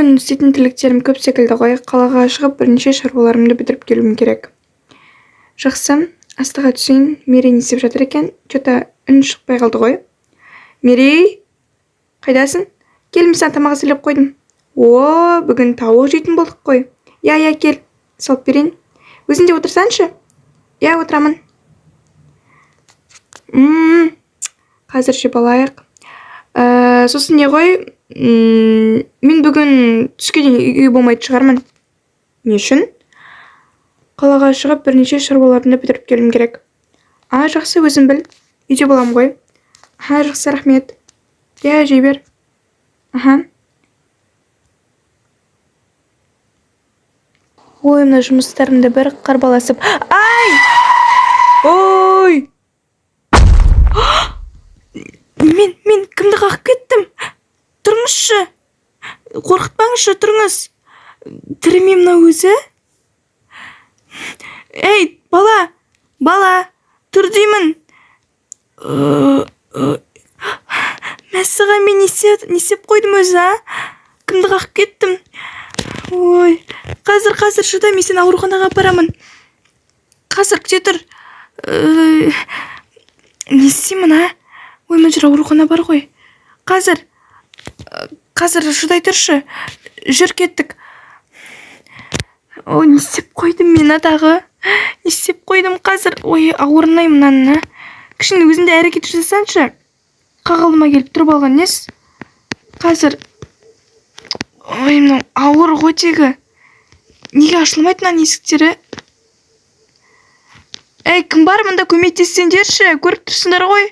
Бүгін істейтін тірліктерім көп секілді ғой. Қалаға шығып бірнеше шаруаларымды бітіріп келуім керек. Жақсы, астыға түсейін. Мерей не істеп жатыр екен? Че-то үн шықпай қалды ғой. Мерей, қайдасың? Кел, мен саған тамақ әзірлеп қойдым. Бүгін тауық жейтін болдық қой. Я, кел, салып берейін. Өзің де отырсаңшы? Я, отырамын. Қазір жеп алайық. Сосын не ғой? Мен бүгін түске дейін үйге болмайды шығармын. Не үшін? Қалаға шығып бірнеше шаруаларымды бітіріп келуім керек. Жақсы, өзім біл. Үйде болам ғой. Жақсы, рахмет. Я, жей бер. Мына жұмыстарымды бір қарбаласып. Ой! Мен кімді қағып кеттім? Тұрыңызшы. Қорқытпаңызшы, тұрыңыз. Тірі ме мынау өзі? Ей, бала, тұр деймін. Мәссіға, мен не істеп қойдым өзі, Кімді қағып кеттім? Ой, қазір шыда, мен сені ауруханаға апарамын. Қазір күте тұр. Не істеймін, Ой, мына жер аурухана бар ғой. Қазір шыдай тұршы. Жүр, кеттік. Не істеп қойдым мен дағы? Не істеп қойдым қазір? Ой, ауырынай мұнаны. Кішкене өзінде әрекет жасасаңшы. Қағылыма келіп тұрып алған нес? Қазір. Ой, мынау ауыр ғой тегі. Неге ашылмайды мына есіктері? Ей, кім бар мұнда, көмектессеңдерші? Көріп тұрсыңдар ғой.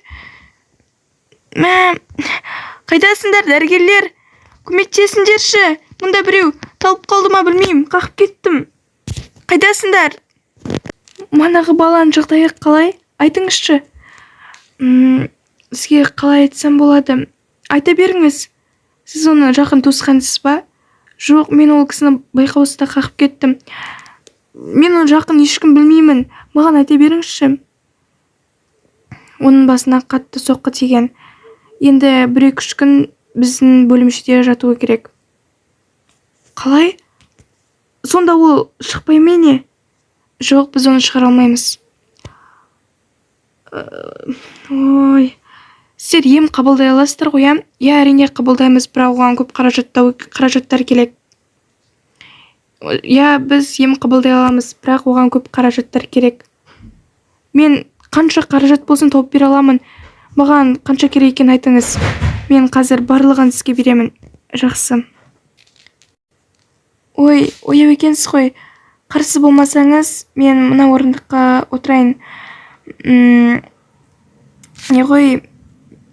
Қайдасыңдар, дәрігерлер? Көмектесіңдерші. Мұнда біреу талып қалды ма білмеймін, қақып кеттім. Қайдасыңдар? Манағы баланың жағдайы қалай? Айтыңызшы. Сізге қалай айтсам болады? Айта беріңіз. Сіз оны жақын туысқансыз ба? Жоқ, мен ол кісіні байқаусызда қағып кеттім. Мен оны жақын ешкім білмеймін. Маған айта беріңізші. Оның басына қатты соққы тиген. Енді 1-2 күн біздің бөлімшеде жатуы керек. Қалай? Сонда ол шықпай ме не? Жоқ, біз оны шығара алмаймыз. Ой, сіздер ем қабылдай аласыздар ғой, Я, әрине қабылдаймыз, бірақ оған көп қаражаттар керек. Я, біз ем қабылдай аламыз, бірақ оған көп қаражаттар керек. Мен қанша қаражат болсын тауып бере аламын. Маған қанша керек екен айтыңыз. Мен қазір барлығын сізге беремін. Жақсы. Ой, ояу екенсіз ғой. Қарсы болмасаңыз, мен мына орындыққа отырайын. Не ғой,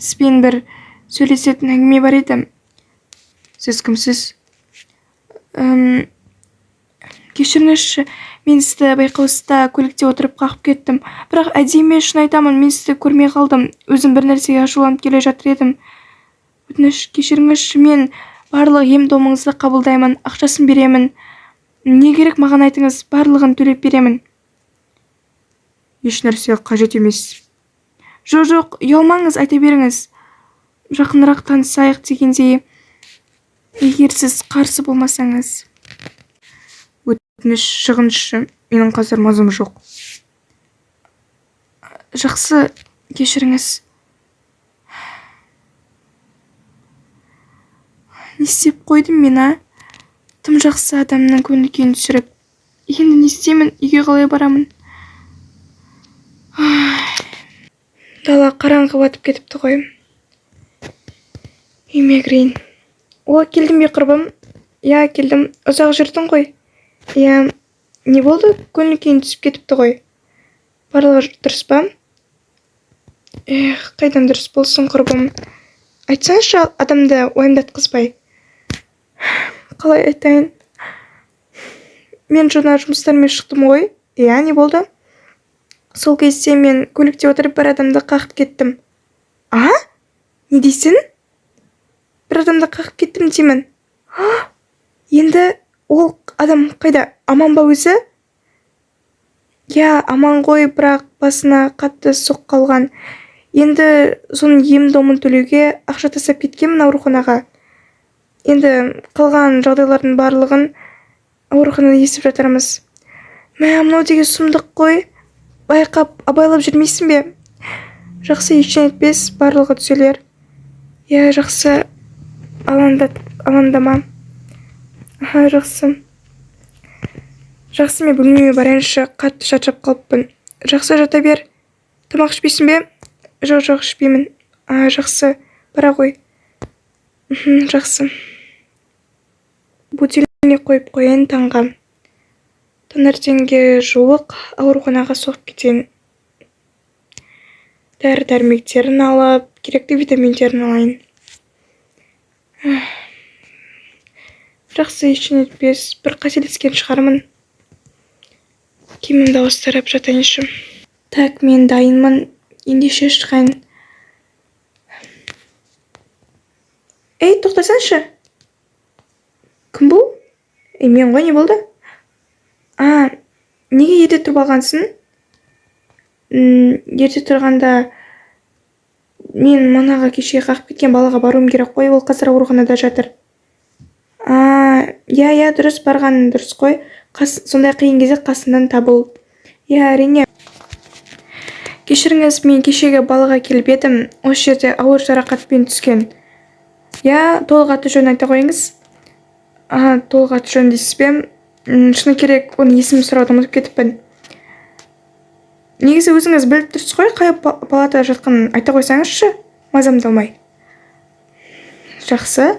сізбен бір сөйлесетін әңгіме бар еді. Сіз кімсіз? Кешіріңізші, мен сізді байқаусызда көлікте отырып қағып кеттім. Бірақ әдейі шын айтамын, мен сізді көрмей қалдым. Өзім бір нәрсеге ашуланып келе жатыр едім. Өтініш, кешіріңізші, мен барлық ем-домыңызды қабылдаймын, ақшасын беремін. Не керек маған айтыңыз, барлығын төлеп беремін. Еш нәрсе қажет емес. Жоқ, ұялмаңыз, айта беріңіз. Жақынырақ танысайық дегендей, егер сіз қарсы болмасаңыз. Өтініш, шығыңызшы, менің қазір мазым жоқ. Жақсы, кешіріңіз. Не істеп қойдым мен, Тым жақсы адамның көңіл күйін түсіріп. Енді не істеймін, үйге қалай барамын? Дала қараңғы батып кетіпті ғой. Үйме кірейін. Келдім бе құрбым? Я, келдім. Ұзақ жүрдің ғой. Я, не болды? Көңіл күйін түсіп кетіпті ғой. Барлығы дұрыс па? Қайдан дұрыс болсын құрбым? Айтсаңшы, адамды уайымдатқызбай. Қалай айтайын? Мен жаңа жұмыстармен шықтым ғой. Не болды? Сол кезде мен көлікте отырып бір адамды қағып кеттім. Не дейсің? Бір адамды қағып кеттім деймін. Енді ол адам қайда? Аман ба өзі? Я, аман ғой, бірақ басына қатты соқ қалған. Енді соның ем-домын төлеуге ақша тастап кеткенмін ауруханаға. Енді қалған жағдайлардың барлығын ауруханада естіп жатырмыз. Мынау деген сұмдық қой. Байқап, абайлап жүрмейсің бе? Жақсы, ештеңе етпес, барлығы түзелер. Я, жақсы, алаңдама. Жақсы. Жақсы, мен бөлмеме барайыншы, қатты шаршап қалыппын. Жақсы, жата бер. Тамақ ішпейсің бе? Жоқ, ішпеймін. Жақсы, бара ғой. Жақсы. Будильник қойып қояйын таңға. Таңертеңге жуық ауруханаға соғып кетейін. Дәрі-дәрмектерін алып, керекті витаминдерін алайын. Жақсы, ештеңе етпес, бір қателескен шығармын. Киімімді ауыстырып жатайыншы. Так, мен дайынмын. Ендеше шығайын. Ей, тоқтасаңшы. Кім бұл? Мен ғой, не болды? Неге ерте тұрып алғансың? Ерте тұрғанда мен манағы кеше қағып кеткен балаға баруым керек қой, ол қазір ауруханада жатыр. Я, дұрыс, барғаның дұрыс қой. Сондай қиын кезде қасынан табыл. Я, әрине. Кешіріңіз, мен кешегі балаға келіп едім, осы жерде ауыр жарақатпен түскен. Я, толық аты жөнін айта қойыңыз. Толық аты жөнін дейсіз бе? Шыны керек, оның есімін сұрауды ұмытып кетіппін. Негізі өзіңіз біліп тұрсыз ғой, қай палатада жатқанын айта қойсаңызшы, мазамды алмай. Жақсы.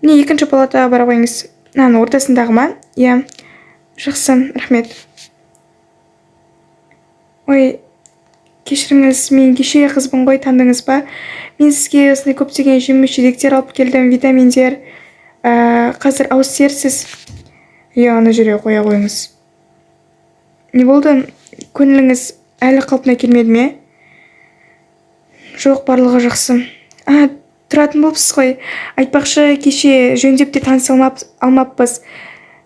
Міне екінші палатаға бара қойыңыз. Ортасындағы ма? Я. Жақсы, рахмет. Ой, кешіріңіз, мен кешегі қызбын ғой, тандыңыз ба? Мен сізге осындай көптеген жеміс-жидектер алып келдім, витаминдер. Қазір ауыз терсіз. Я, ана жүре қоя қойыңыз. Не болды? Көңіліңіз әлі қалпына келмеді ме? Жоқ, барлығы жақсы. Тұратын болыпсыз ғой. Айтпақшы, кеше жөндеп те таныса алмаппыз.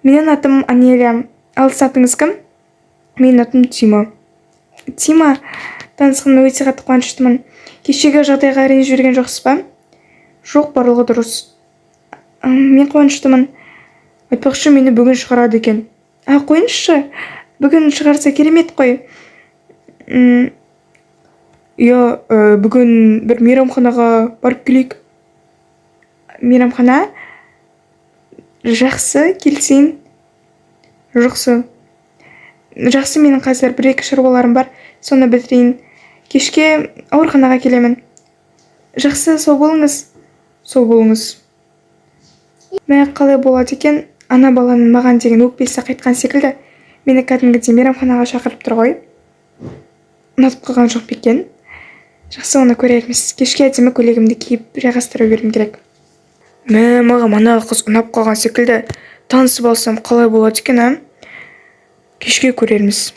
Менің атым Анеля. Ал сіздің атыңыз кім? Менің атым Тима. Тима, танысқаныма өте қатты қуаныштымын. Кешегі жағдайға ренжіп жүрген жоқсыз ба? Жоқ, барлығы дұрыс. Мен қуаныштымын. Айтпақшы, мені бүгін шығарады екен. Қойыңызшы, бүгін шығарса керемет қой. Бүгін бір мейрамханаға барып келейік. Мейрамхана? Жақсы, келсең. Жақсы, менің қазір бір-екі шаруаларым бар, соны бітірейін. Кешке ауруханаға келемін. Жақсы, сау болыңыз. Қалай болады екен? Ана баланың маған деген өкпесі қайтқан секілді, мені кәдімгідей мейрамханаға шақырып тұр ғой. Ұнатып қалған жоқ па екен? Жақсы, оны көрерміз. Кешке әдемі көйлегімді киіп жайғастыра беруім керек. Маған манағы қыз ұнап қалған секілді, танысып алсам қалай болады екен, Кешке көрерміз.